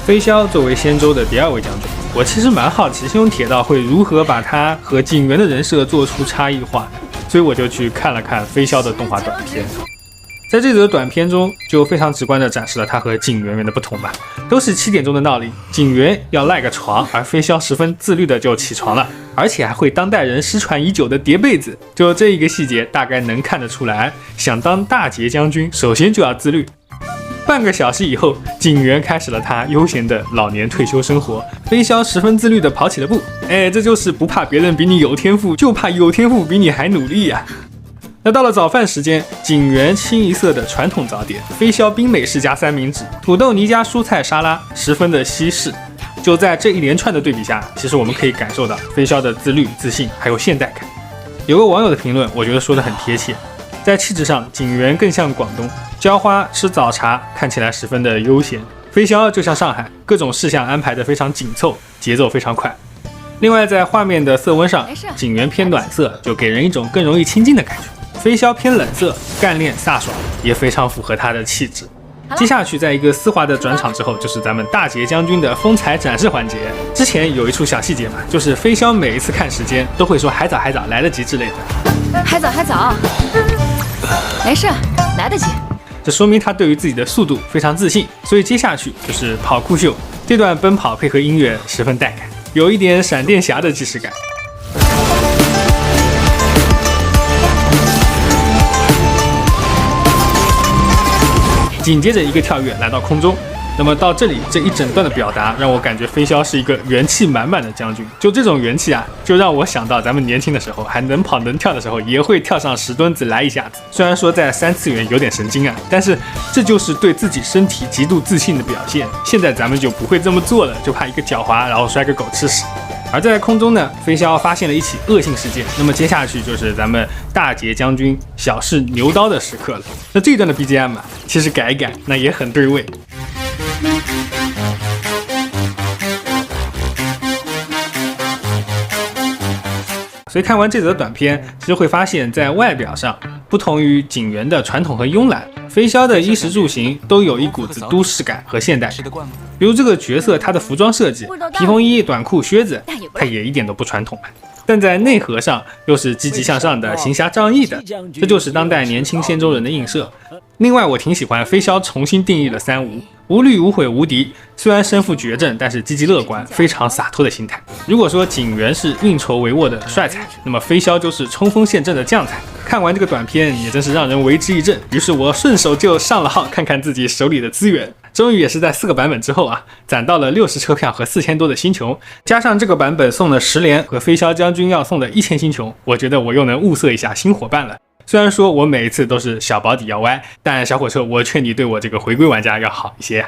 飞霄作为仙州的第2位将军，我其实蛮好奇星穹铁道会如何把他和景元的人设做出差异化，所以我就去看了看飞霄的动画短片。在这则短片中，就非常直观地展示了他和景元的不同吧。都是7点钟的闹铃，景元要赖个床，而飞霄十分自律的就起床了，而且还会当代人失传已久的叠被子。就这一个细节，大概能看得出来，想当大捷将军，首先就要自律。半个小时以后，景元开始了他悠闲的老年退休生活，飞霄十分自律地跑起了步。这就是不怕别人比你有天赋，就怕有天赋比你还努力呀。那到了早饭时间，景元清一色的传统早点，飞霄冰美式加三明治、土豆泥加蔬菜沙拉，十分的西式。就在这一连串的对比下，其实我们可以感受到飞霄的自律、自信还有现代感。有个网友的评论，我觉得说得很贴切，在气质上，景元更像广东，浇花吃早茶，看起来十分的悠闲；飞霄就像上海，各种事项安排得非常紧凑，节奏非常快。另外，在画面的色温上，景元偏暖色，就给人一种更容易亲近的感觉。飞霄偏冷色，干练飒爽，也非常符合他的气质。接下去，在一个丝滑的转场之后，就是咱们大捷将军的风采展示环节。之前有一处小细节嘛，就是飞霄每一次看时间都会说还早还早，来得及之类的。还早还早，没事，来得及。这说明他对于自己的速度非常自信。所以接下去就是跑酷秀，这段奔跑配合音乐十分带感，有一点闪电侠的即视感。紧接着一个跳跃来到空中，那么到这里这一整段的表达让我感觉飞霄是一个元气满满的将军。就这种元气啊，就让我想到咱们年轻的时候还能跑能跳的时候，也会跳上10吨子来一下子。虽然说在3次元有点神经啊，但是这就是对自己身体极度自信的表现。现在咱们就不会这么做了，就怕一个脚滑然后摔个狗吃屎。而在空中呢，飞霄发现了一起恶性事件，那么接下去就是咱们大捷将军小试牛刀的时刻了。那这一段的 BGM 啊，其实改一改那也很对味。所以看完这则短片，其实会发现在外表上，不同于景元的传统和慵懒，飞霄的衣食住行都有一股子都市感和现代感。比如这个角色他的服装设计，皮风衣、短裤、靴子，他也一点都不传统了，但在内核上又是积极向上的、行侠仗义的，这就是当代年轻仙州人的映射。另外我挺喜欢飞霄重新定义了3无：无虑、无悔、无敌。虽然身负绝症，但是积极乐观，非常洒脱的心态。如果说景元是运筹帷幄的帅才，那么飞霄就是冲锋陷阵的将才。看完这个短片也真是让人为之一振，于是我顺手就上了号看看自己手里的资源。终于也是在4个版本之后啊，攒到了60车票和4000多的星球，加上这个版本送了10连和飞霄将军要送的1000星球，我觉得我又能物色一下新伙伴了。虽然说我每一次都是小保底要歪，但小火车我劝你对我这个回归玩家要好一些。